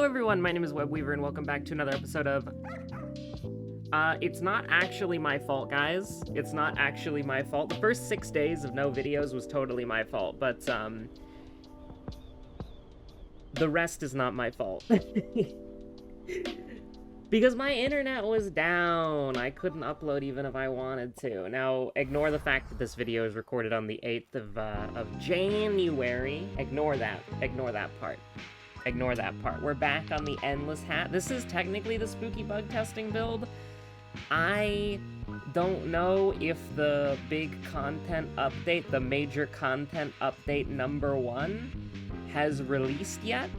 everyone, my name is Webweaver and welcome back to another episode of... it's not actually my fault, guys. It's not actually my fault. The first 6 days of no videos was totally my fault, but, the rest is not my fault. Because my internet was down. I couldn't upload even if I wanted to. Now, ignore the fact that this video is recorded on the 8th of January. Ignore that. Ignore that part. Ignore that part. We're back on the Endless Hat. This is technically the spooky bug testing build. I don't know if the big content update, the major content update #1, has released yet.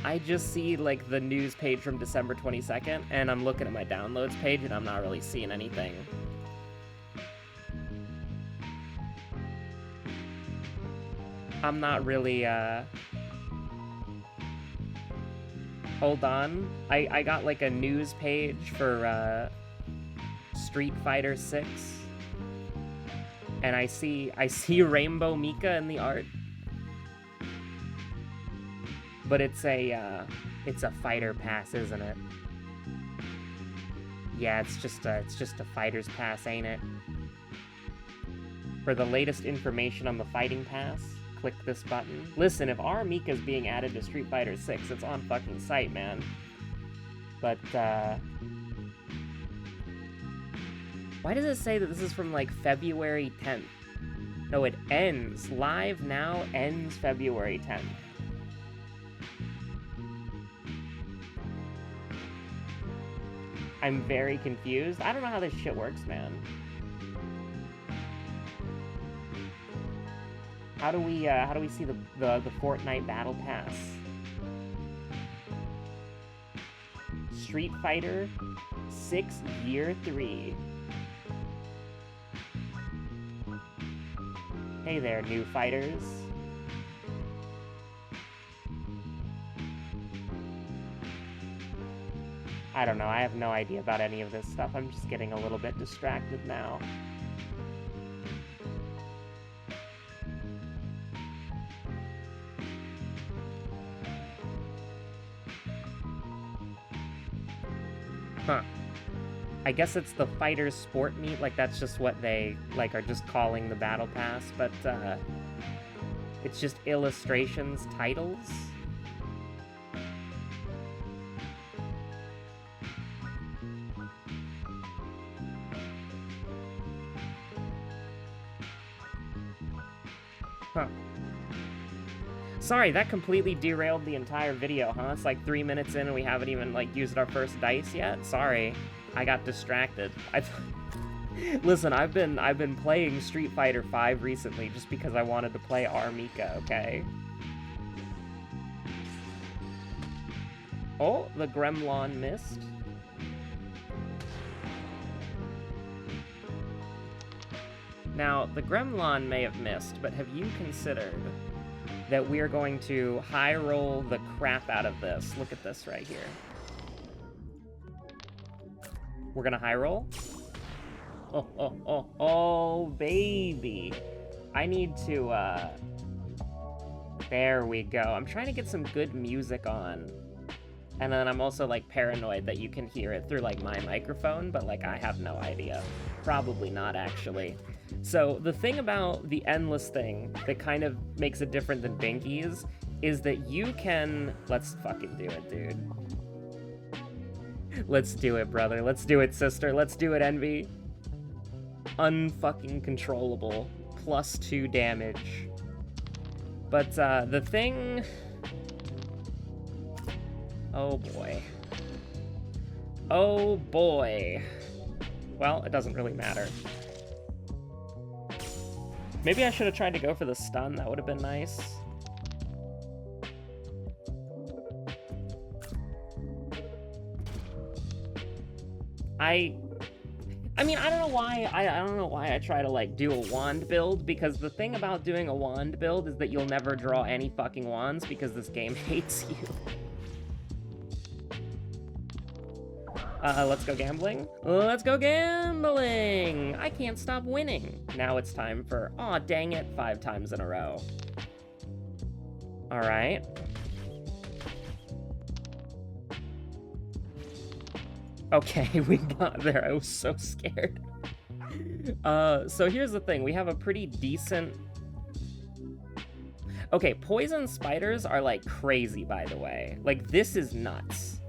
I just see, like, the news page from December 22nd, and I'm looking at my downloads page, and I'm not really seeing anything. I'm not really, Hold on. I got, like, a news page for, Street Fighter 6. And I see Rainbow Mika in the art. But it's a fighter pass, isn't it? Yeah, it's just a fighter's pass, ain't it? For the latest information on the fighting pass, click this button. Listen, if our Mika's being added to Street Fighter 6, it's on fucking site, man. But, why does it say that this is from, like, February 10th? No, it ends. Live now ends February 10th. I'm very confused. I don't know how this shit works, man. How do we see the Fortnite Battle Pass? Street Fighter 6 Year 3. Hey there, new fighters. I don't know, I have no idea about any of this stuff. I'm just getting a little bit distracted now. Huh. I guess it's the Fighters Sport Meet, like that's just what they, like, are just calling the Battle Pass, but, it's just illustrations, titles? Huh. Sorry, that completely derailed the entire video, huh? It's like 3 minutes in and we haven't even, like, used our first dice yet? Sorry. I got distracted. Listen, I've been playing Street Fighter V recently just because I wanted to play Armika, okay? Oh, the Gremlin missed. Now, the Gremlin may have missed, but have you considered that we are going to high roll the crap out of this? Look at this right here. We're gonna high roll. Oh, baby. I need to, there we go. I'm trying to get some good music on. And then I'm also, like, paranoid that you can hear it through, like, my microphone, but, like, I have no idea. Probably not, actually. So, the thing about the Endless thing that kind of makes it different than Binky's is that you can... Let's fucking do it, dude. Let's do it, brother. Let's do it, sister. Let's do it, Envy. Unfucking controllable. +2 damage. But, the thing... Oh, boy. Oh, boy. Well, it doesn't really matter. Maybe I should have tried to go for the stun. That would have been nice. I mean, I don't know why I try to, like, do a wand build, because the thing about doing a wand build is that you'll never draw any fucking wands because this game hates you. Let's go gambling. Let's go gambling! I can't stop winning. Now it's time for, aw, dang it, 5 times in a row. Alright. Okay, we got there. I was so scared. So here's the thing. We have a pretty decent... Okay, poison spiders are like crazy, by the way. Like, this is nuts.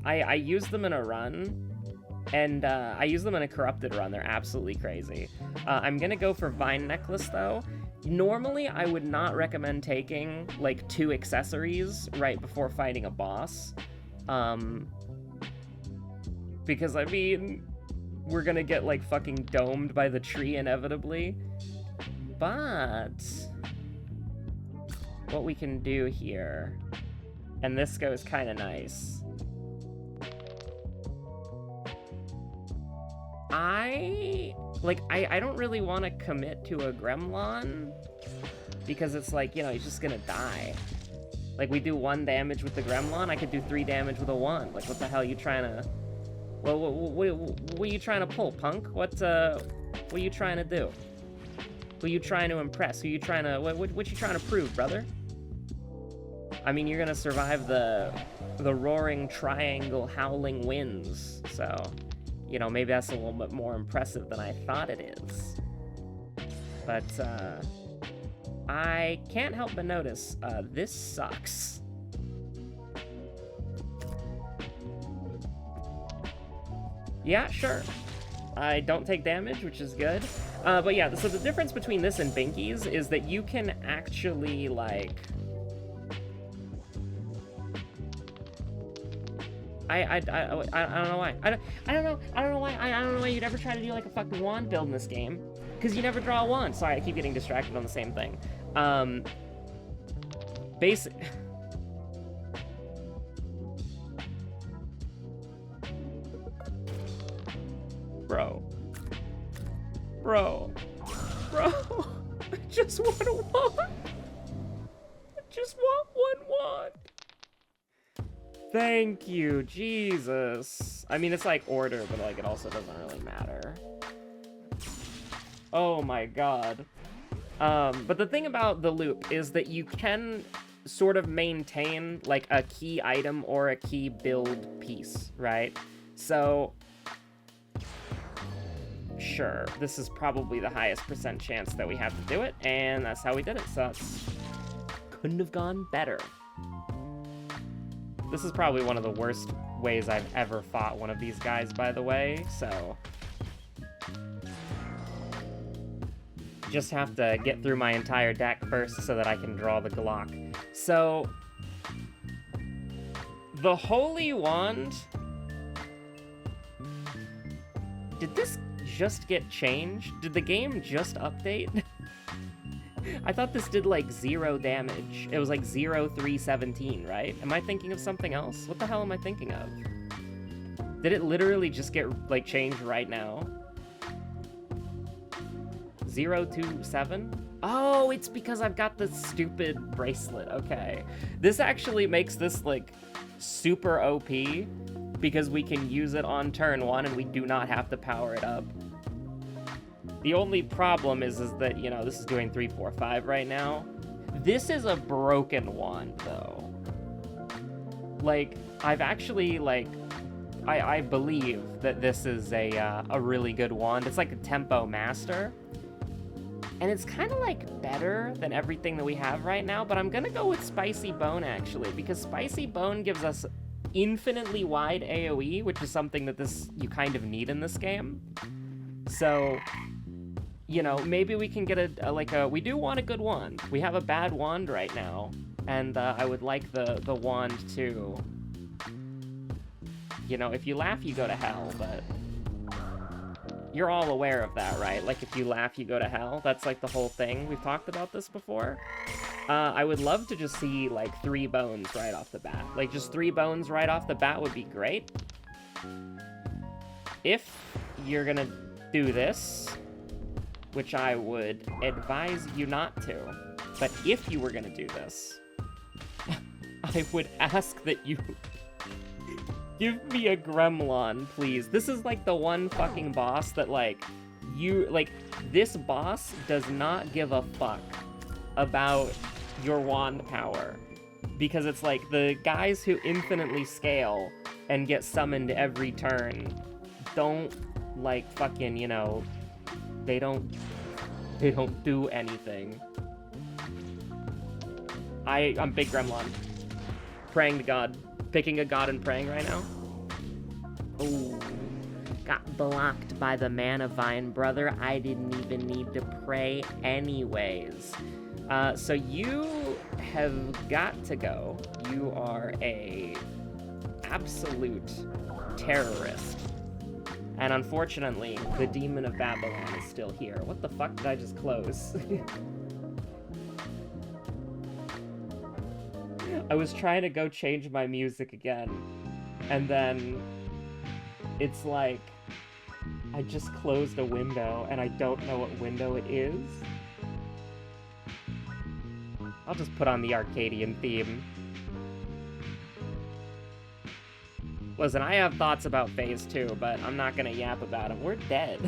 I use them in a run, and I use them in a corrupted run. They're absolutely crazy. I'm gonna go for Vine Necklace, though. Normally, I would not recommend taking, like, 2 accessories right before fighting a boss. Because, I mean, we're gonna get, like, fucking domed by the tree inevitably. But what we can do here, and this goes kind of nice. I don't really want to commit to a Gremlin, because it's like, you know, he's just gonna die. Like, we do 1 damage with the Gremlin, I could do 3 damage with a 1. Like, what the hell are you trying to... Well, what are you trying to pull, punk? What are you trying to do? Who are you trying to impress? Who are you trying to... What you trying to prove, brother? I mean, you're gonna survive the roaring triangle howling winds, so... You know, maybe that's a little bit more impressive than I thought it is. But, I can't help but notice, this sucks. Yeah, sure. I don't take damage, which is good. But yeah, so the difference between this and Binky's is that you can actually, like... I don't know why. I don't know why you'd ever try to do like a fucking wand build in this game. Because you never draw a wand. Sorry, I keep getting distracted on the same thing. Basic... Bro. I just want a wand. I just want 1 wand. Thank you, Jesus. I mean, it's like order, but like it also doesn't really matter. Oh my god. But the thing about the loop is that you can sort of maintain like a key item or a key build piece, right? So, sure, this is probably the highest % chance that we have to do it, and that's how we did it, so that's... couldn't have gone better. This is probably one of the worst ways I've ever fought one of these guys, by the way, so... Just have to get through my entire deck first so that I can draw the Glock. So... the Holy Wand... Did this just get changed? Did the game just update? I thought this did like 0 damage. It was like 0-3-17, right? Am I thinking of something else? What the hell am I thinking of? Did it literally just get like changed right now? 0-2-7? Oh, it's because I've got this stupid bracelet. Okay. This actually makes this like super OP because we can use it on turn 1 and we do not have to power it up. The only problem is that, you know, this is doing 3, 4, 5 right now. This is a broken wand, though. Like, I've actually, like, I believe that this is a really good wand. It's like a tempo master. And it's kind of, like, better than everything that we have right now, but I'm gonna go with Spicy Bone, actually, because Spicy Bone gives us infinitely wide AoE, which is something that you kind of need in this game. So... you know, maybe we can get we do want a good wand. We have a bad wand right now, and I would like the wand to, you know, if you laugh, you go to hell, but you're all aware of that, right? Like, if you laugh, you go to hell. That's, like, the whole thing. We've talked about this before. I would love to just see, like, 3 bones right off the bat. Like, just 3 bones right off the bat would be great. If you're gonna do this... which I would advise you not to. But if you were gonna do this, I would ask that you give me a Gremlin, please. This is like the one fucking boss that this boss does not give a fuck about your wand power. Because it's like the guys who infinitely scale and get summoned every turn don't, like, fucking, you know, they don't do anything. I'm big Gremlin. Praying to God. Picking a god and praying right now. Oh, got blocked by the mana vine, brother. I didn't even need to pray anyways. So you have got to go. You are a absolute terrorist. And unfortunately, the Demon of Babylon is still here. What the fuck did I just close? I was trying to go change my music again, and then it's like I just closed a window and I don't know what window it is. I'll just put on the Arcadian theme. Listen, I have thoughts about Phase 2, but I'm not gonna yap about them. We're dead.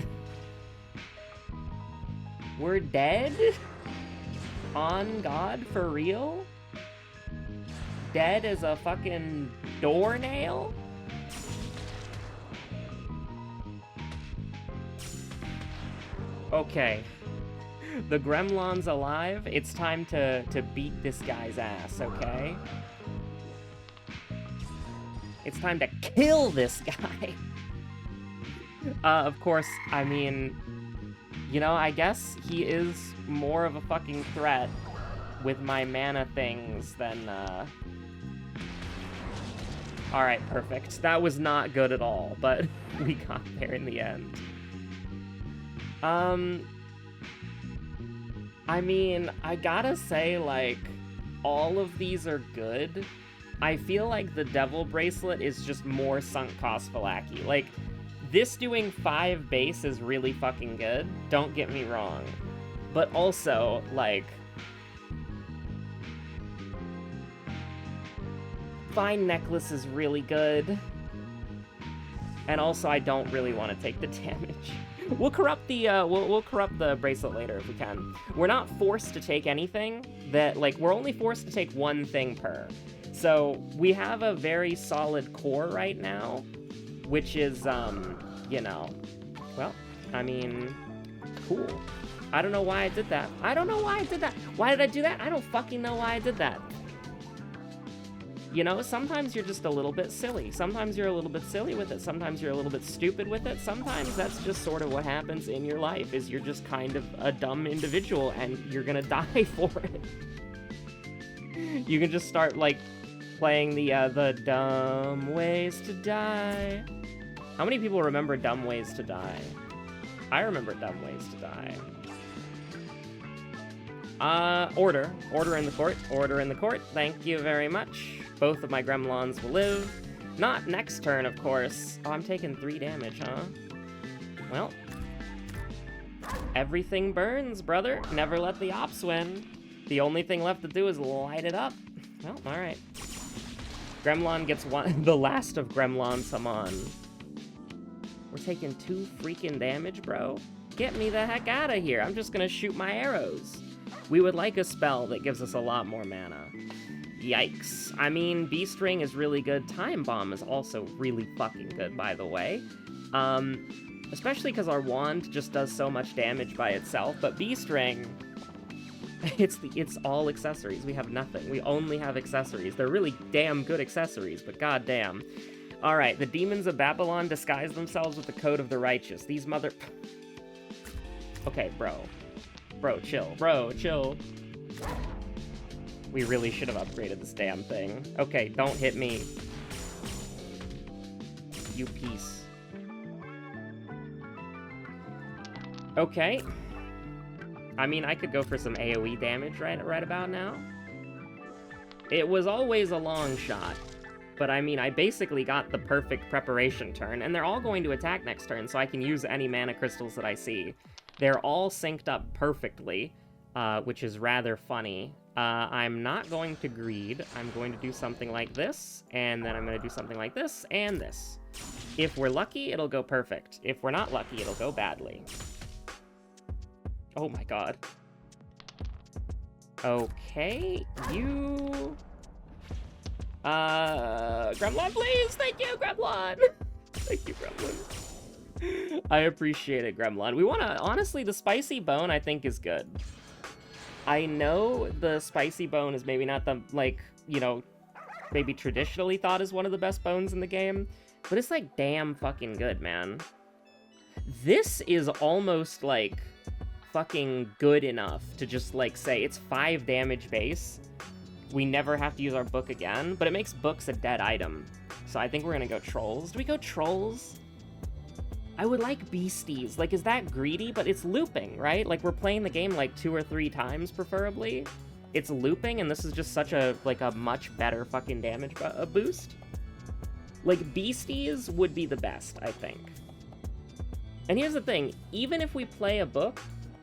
We're dead? On God, for real? Dead as a fucking doornail? Okay. The Gremlin's alive. It's time to beat this guy's ass, okay? It's time to kill this guy. Of course, I mean, you know, I guess he is more of a fucking threat with my mana things than, Alright, perfect. That was not good at all, but we got there in the end. I mean, I gotta say, like, all of these are good. I feel like the Devil Bracelet is just more sunk cost phlacky. Like, this doing 5 base is really fucking good, don't get me wrong. But also, like, Fine Necklace is really good. And also, I don't really want to take the damage. We'll corrupt the, we'll corrupt the bracelet later if we can. We're not forced to take anything that, like, we're only forced to take one thing per. So, we have a very solid core right now, which is, you know, well, I mean, cool. I don't know why I did that. I don't know why I did that. Why did I do that? I don't fucking know why I did that. You know, sometimes you're just a little bit silly. Sometimes you're a little bit silly with it. Sometimes you're a little bit stupid with it. Sometimes that's just sort of what happens in your life, is you're just kind of a dumb individual and you're gonna die for it. You can just start, like, playing the dumb ways to die. How many people remember Dumb Ways to Die? I remember Dumb Ways to Die. Order. Order in the court. Order in the court. Thank you very much. Both of my Gremlins will live. Not next turn, of course. Oh, I'm taking 3 damage, huh? Well. Everything burns, brother. Never let the ops win. The only thing left to do is light it up. Well, alright. Gremlin gets the last of Gremlin summon. We're taking 2 freaking damage, bro. Get me the heck out of here. I'm just gonna shoot my arrows. We would like a spell that gives us a lot more mana. Yikes. I mean, Beast Ring is really good. Time Bomb is also really fucking good, by the way. Especially because our wand just does so much damage by itself, but Beast Ring, it's all accessories. We have nothing. We only have accessories. They're really damn good accessories, but goddamn. Alright, the demons of Babylon disguise themselves with the code of the righteous. These mother... Okay, bro. Bro, chill. Bro, chill. We really should have upgraded this damn thing. Okay, don't hit me. You piece. Okay. I mean, I could go for some AoE damage right about now. It was always a long shot. But I mean, I basically got the perfect preparation turn, and they're all going to attack next turn, so I can use any mana crystals that I see. They're all synced up perfectly, which is rather funny. I'm not going to greed. I'm going to do something like this, and then I'm going to do something like this, and this. If we're lucky, it'll go perfect. If we're not lucky, it'll go badly. Oh my god. Okay, you... Gremlin, please! Thank you, Gremlin! Thank you, Gremlin. I appreciate it, Gremlin. We wanna... Honestly, the spicy bone, I think, is good. I know the spicy bone is maybe not the, like, you know, maybe traditionally thought as one of the best bones in the game, but it's, like, damn fucking good, man. This is almost, like, fucking good enough to just, like, say it's 5 damage base. We never have to use our book again, but it makes books a dead item. So I think we're gonna go trolls. Do we go trolls? I would like beasties. Like, is that greedy? But it's looping, right? Like, we're playing the game, like, 2 or 3 times, preferably. It's looping, and this is just such a, like, a much better fucking damage boost. Like, beasties would be the best, I think. And here's the thing. Even if we play a book,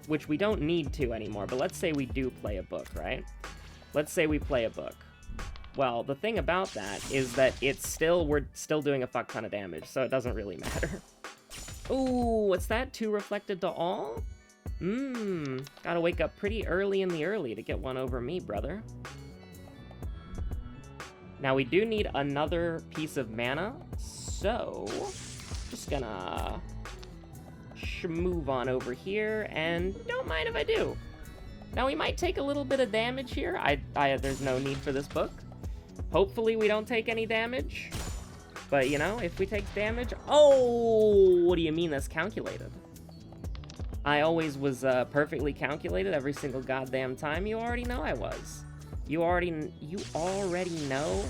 which we don't need to anymore, but let's say we do play a book, right? Let's say we play a book. Well, the thing about that is that we're still doing a fuck ton of damage, so it doesn't really matter. Ooh, what's that? 2 reflected to all? Gotta wake up pretty early in the early to get one over me, brother. Now, we do need another piece of mana, so... Just gonna... move on over here, and don't mind if I do. Now, we might take a little bit of damage here. There's no need for this book. Hopefully, we don't take any damage. But, you know, if we take damage... Oh! What do you mean that's calculated? I always was perfectly calculated every single goddamn time. You already know I was. You already know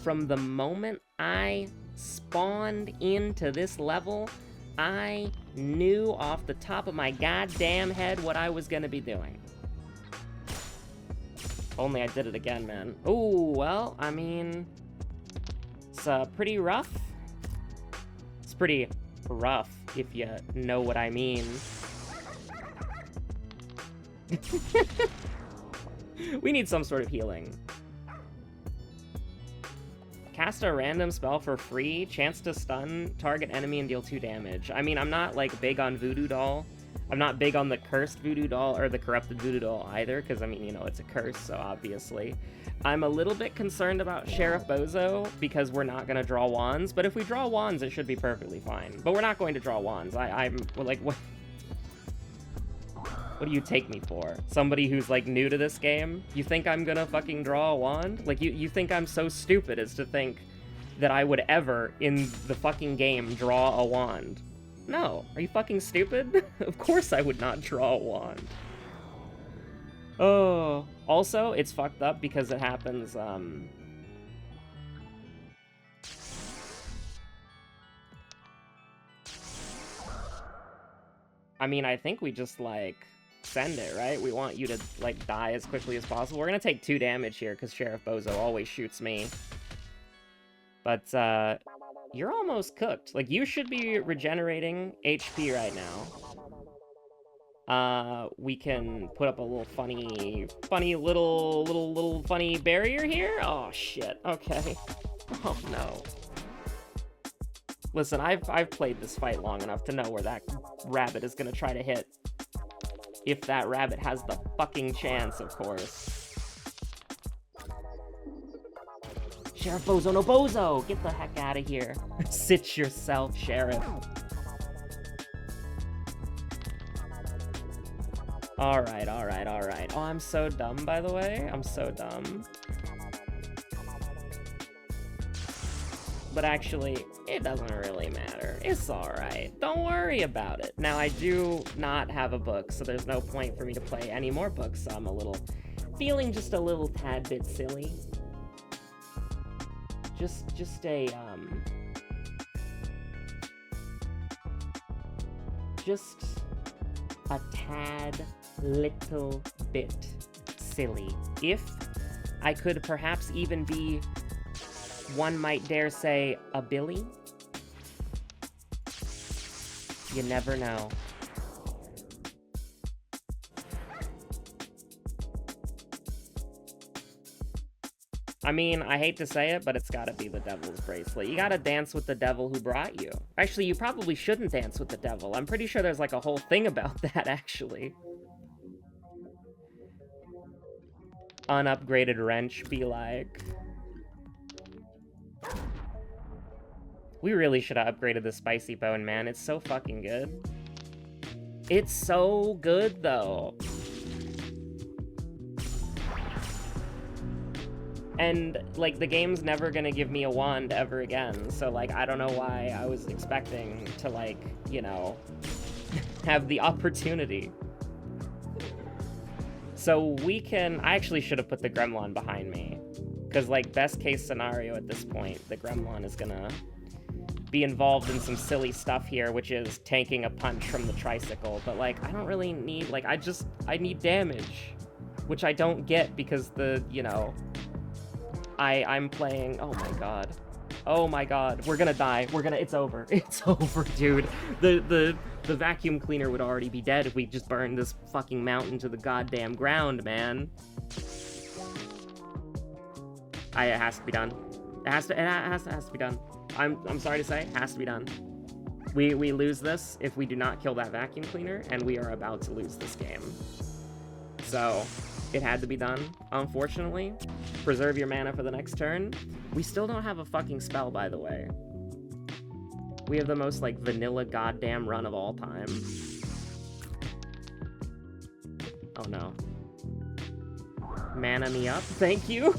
from the moment I spawned into this level, I knew off the top of my goddamn head what I was gonna be doing. Only I did it again, man. Oh, well, I mean... It's pretty rough. It's pretty rough, if you know what I mean. We need some sort of healing. Cast a random spell for free. Chance to stun target enemy and deal 2 damage. I mean, I'm not, like, big on Voodoo Doll. I'm not big on the cursed Voodoo Doll or the corrupted Voodoo Doll either, because, I mean, you know, it's a curse, so obviously. I'm a little bit concerned about Sheriff Bozo, because we're not going to draw wands, but if we draw wands, it should be perfectly fine. But we're not going to draw wands. I'm, like, what do you take me for? Somebody who's, like, new to this game? You think I'm gonna fucking draw a wand? Like, you think I'm so stupid as to think that I would ever, in the fucking game, draw a wand? No. Are you fucking stupid? Of course I would not draw a wand. Oh. Also, it's fucked up because it happens, I mean, I think we just, like, send it, right? We want you to, like, die as quickly as possible. We're gonna take 2 damage here, because Sheriff Bozo always shoots me. But, you're almost cooked. Like, you should be regenerating HP right now. We can put up a little funny barrier here? Oh, shit. Okay. Oh, no. Listen, I've played this fight long enough to know where that rabbit is gonna try to hit. If that rabbit has the fucking chance, of course. Sheriff Bozo, no Bozo! Get the heck out of here. Sit yourself, Sheriff. Alright. Oh, I'm so dumb, by the way. I'm so dumb. But actually, it doesn't really matter. It's alright. Don't worry about it. Now, I do not have a book, so there's no point for me to play any more books, so I'm feeling just a little tad bit silly. Just a tad little bit silly. If I could perhaps even be, one might dare say, a Billy? You never know. I mean, I hate to say it, but it's gotta be the Devil's Bracelet. You gotta dance with the devil who brought you. Actually, you probably shouldn't dance with the devil. I'm pretty sure there's like a whole thing about that, actually. Unupgraded wrench be like... We really should have upgraded the spicy bone, man. It's so fucking good. It's so good, though. And, like, the game's never gonna give me a wand ever again, so, like, I don't know why I was expecting to, like, you know, have the opportunity. So we can... I actually should have put the Gremlin behind me. Because, like, best case scenario at this point, the Gremlin is gonna be involved in some silly stuff here, which is tanking a punch from the tricycle. But, like, I don't really need... Like, I need damage. Which I don't get because the, you know... I'm playing... Oh my god. Oh my god. We're gonna die. It's over. It's over, dude. The vacuum cleaner would already be dead if we just burned this fucking mountain to the goddamn ground, man. It has to be done. It has to be done. I'm sorry to say, it has to be done. We lose this if we do not kill that vacuum cleaner, and we are about to lose this game. So... it had to be done, unfortunately. Preserve your mana for the next turn. We still don't have a fucking spell, by the way. We have the most, like, vanilla goddamn run of all time. Oh, no. Mana me up, thank you!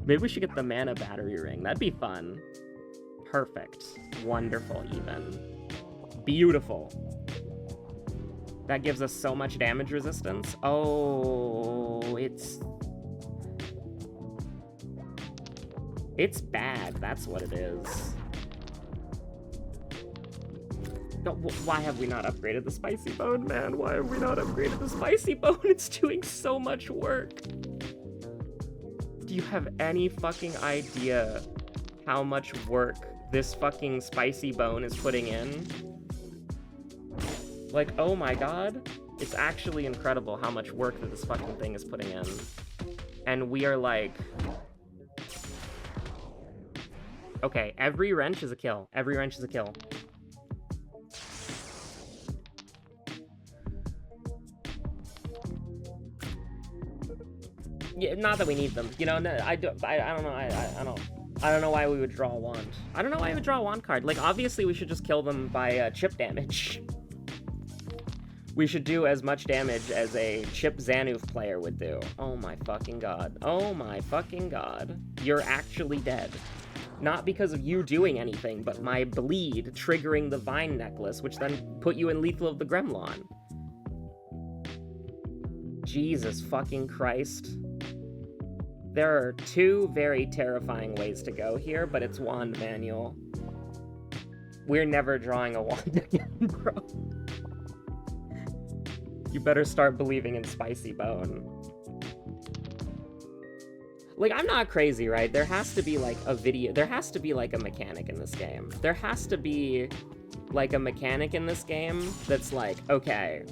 Maybe we should get the mana battery ring. That'd be fun. Perfect. Wonderful, even. Beautiful. That gives us so much damage resistance. Oh, it's bad, that's what it is. No, why have we not upgraded the spicy bone, man? Why have we not upgraded the spicy bone? It's doing so much work. Do you have any fucking idea how much work this fucking spicy bone is putting in? Like, oh my god, it's actually incredible how much work that this fucking thing is putting in. And we are like... Okay, every wrench is a kill. Every wrench is a kill. Yeah, not that we need them. You know, no, I don't know, I don't know why we would draw a wand. I don't know why we would draw a wand card. Like, obviously we should just kill them by chip damage. We should do as much damage as a Chip Zanoof player would do. Oh my fucking god. Oh my fucking god. You're actually dead. Not because of you doing anything, but my bleed triggering the vine necklace, which then put you in lethal of the Gremlin. Jesus fucking Christ. There are two very terrifying ways to go here, but it's wand manual. We're never drawing a wand again, bro. You better start believing in spicy bone. Like, I'm not crazy, right? There has to be, like, a video... There has to be, like, a mechanic in this game. There has to be, like, a mechanic in this game that's like, okay,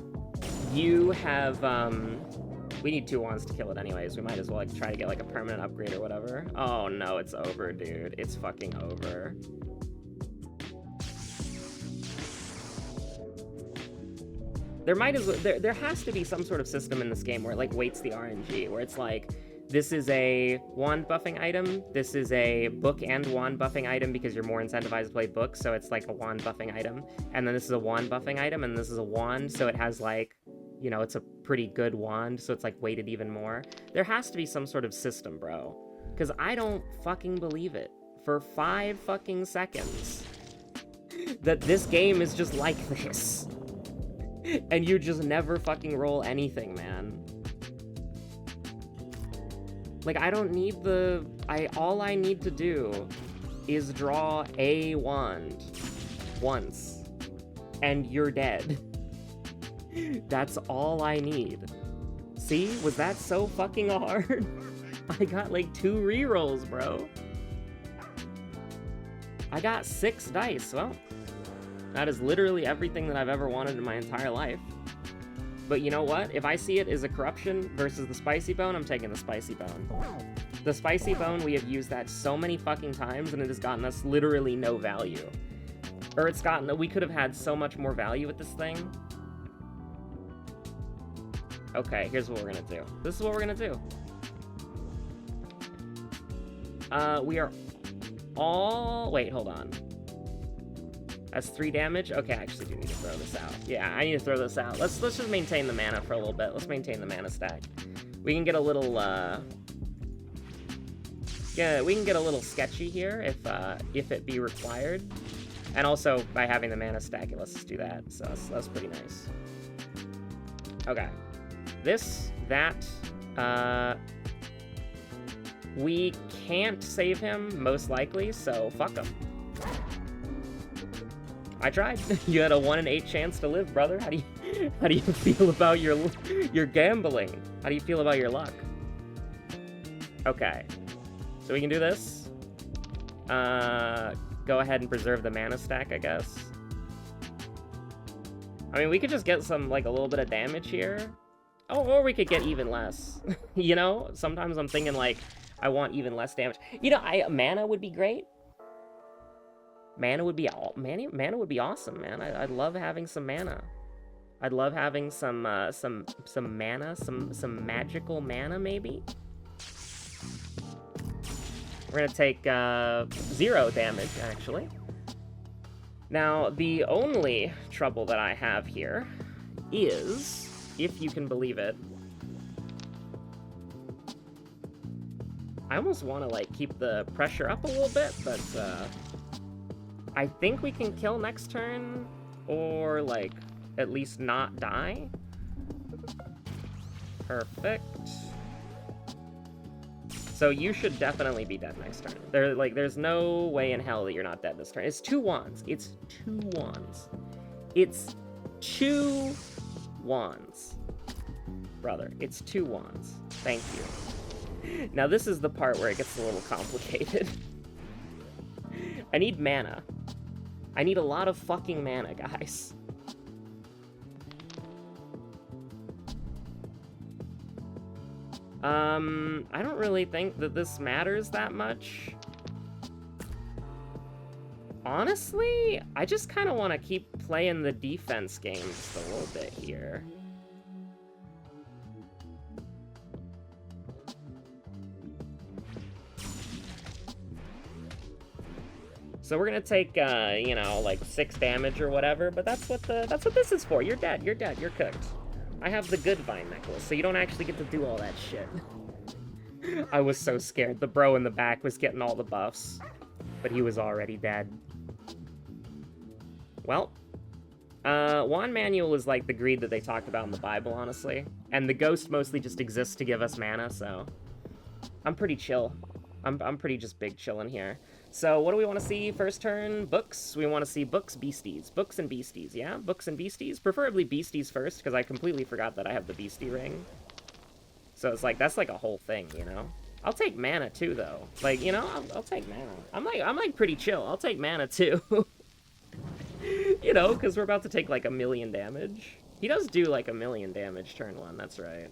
you have, we need 2 wands to kill it anyways. We might as well, like, try to get, like, a permanent upgrade or whatever. Oh, no, it's over, dude. It's fucking over. There has to be some sort of system in this game where it, like, weights the RNG, where it's like, this is a wand buffing item, this is a book and wand buffing item because you're more incentivized to play books, so it's like a wand buffing item, and then this is a wand buffing item, and this is a wand, so it has, like, you know, it's a pretty good wand, so it's, like, weighted even more. There has to be some sort of system, bro, because I don't fucking believe it for 5 fucking seconds that this game is just like this. And you just never fucking roll anything, man. Like, I don't need all I need to do is draw a wand once, and you're dead. That's all I need. See? Was that so fucking hard? I got, like, 2 rerolls, bro. I got 6 dice, well... That is literally everything that I've ever wanted in my entire life. But you know what? If I see it as a corruption versus the spicy bone, I'm taking the spicy bone. The spicy bone, we have used that so many fucking times, and it has gotten us literally no value. Or it's gotten... We could have had so much more value with this thing. Okay, here's what we're gonna do. This is what we're gonna do. We are all... Wait, hold on. That's 3 damage? Okay, I actually do need to throw this out. Yeah, I need to throw this out. Let's just maintain the mana for a little bit. Let's maintain the mana stack. We can get a little, yeah, we can get a little sketchy here if it be required. And also, by having the mana stack, it lets us do that. So that's pretty nice. Okay. This, that, we can't save him, most likely, so fuck him. I tried. You had a 1 in 8 chance to live, brother. How do you feel about your gambling? How do you feel about your luck? Okay. So we can do this. Go ahead and preserve the mana stack, I guess. I mean, we could just get some, like, a little bit of damage here. Oh, or we could get even less. You know? Sometimes I'm thinking, like, I want even less damage. You know, mana would be great. Mana would be awesome, man. I'd love having some mana. I'd love having some mana, some magical mana, maybe. We're gonna take 0 damage, actually. Now, the only trouble that I have here is, if you can believe it, I almost want to, like, keep the pressure up a little bit, but I think we can kill next turn, or, like, at least not die. Perfect. So you should definitely be dead next turn. There's no way in hell that you're not dead this turn. It's 2 wands. It's 2 wands. It's 2 wands. Brother, it's 2 wands. Thank you. Now this is the part where it gets a little complicated. I need mana. I need a lot of fucking mana, guys. I don't really think that this matters that much. Honestly, I just kind of want to keep playing the defense game just a little bit here. So we're gonna take, you know, like 6 damage or whatever, but that's what this is for. You're dead, you're dead, you're cooked. I have the good vine necklace, so you don't actually get to do all that shit. I was so scared. The bro in the back was getting all the buffs, but he was already dead. Well, Wand Manual is like the greed that they talked about in the Bible, honestly. And the ghost mostly just exists to give us mana, so I'm pretty chill. I'm pretty just big chillin' here. So what do we want to see first turn? Books. We want to see books, beasties. Books and beasties, yeah? Books and beasties. Preferably beasties first, because I completely forgot that I have the beastie ring. So it's like, that's like a whole thing, you know? I'll take mana too, though. Like, you know, I'll take mana. I'm like pretty chill. I'll take mana too. You know, because we're about to take like 1,000,000 damage. He does do like 1,000,000 damage turn 1, that's right.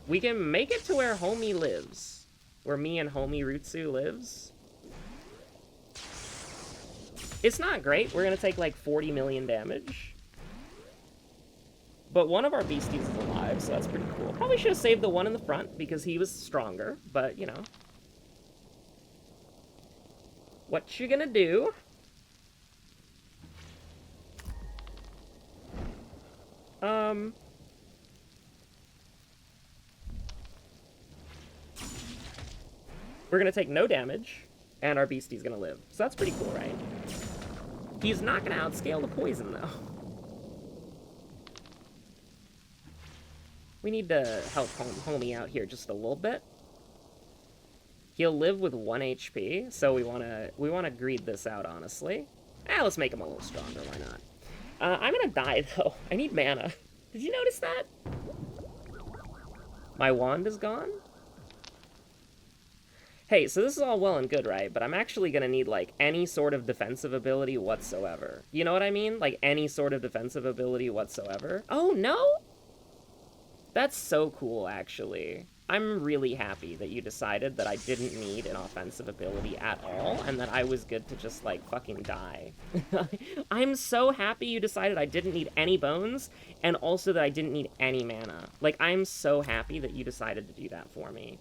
We can make it to where Homie lives. Where me and Homie Rutsu lives. It's not great. We're gonna take like 40 million damage. But one of our beasties is alive, so that's pretty cool. Probably should have saved the one in the front, because he was stronger, but, you know. What you gonna do? We're gonna take no damage, and our beastie's gonna live. So that's pretty cool, right? He's not gonna outscale the poison, though. We need to help Homie out here just a little bit. He'll live with 1 HP, so we wanna greed this out, honestly. Let's make him a little stronger, why not? I'm gonna die, though. I need mana. Did you notice that? My wand is gone? Hey, so this is all well and good, right? But I'm actually gonna need, like, any sort of defensive ability whatsoever. You know what I mean? Like, any sort of defensive ability whatsoever. Oh, no? That's so cool, actually. I'm really happy that you decided that I didn't need an offensive ability at all, and that I was good to just, like, fucking die. I'm so happy you decided I didn't need any bones, and also that I didn't need any mana. Like, I'm so happy that you decided to do that for me.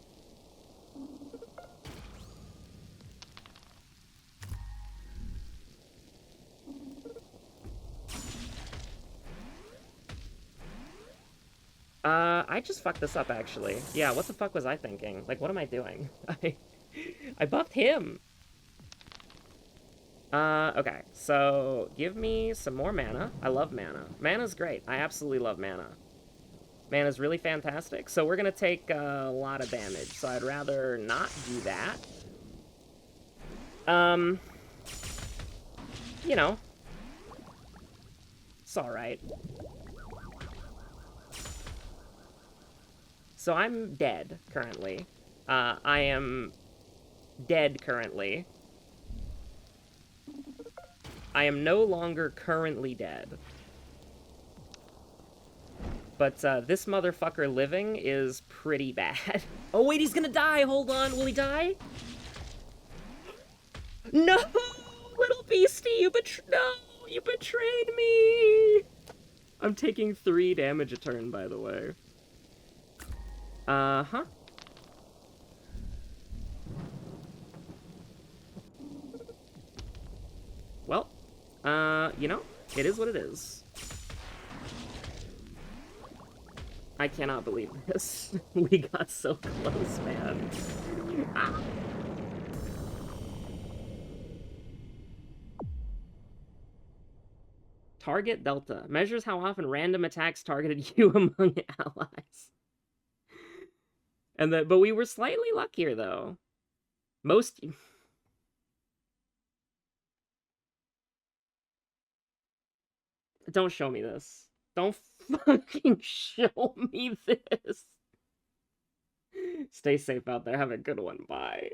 I just fucked this up, actually. Yeah, what the fuck was I thinking? Like, what am I doing? I buffed him! Okay, so give me some more mana. I love mana. Mana's great. I absolutely love mana. Mana's really fantastic. So we're gonna take a lot of damage, so I'd rather not do that. You know. It's alright. So I'm dead, currently. I am dead currently. I am no longer currently dead. But this motherfucker living is pretty bad. Oh wait, he's gonna die! Hold on, will he die? No! Little beastie, you betrayed me! I'm taking 3 damage a turn, by the way. Uh-huh. Well, you know, it is what it is. I cannot believe this. We got so close, man. Ah. Target Delta. Measures how often random attacks targeted you among allies. And but we were slightly luckier, though. Most... Don't show me this. Don't fucking show me this. Stay safe out there. Have a good one. Bye.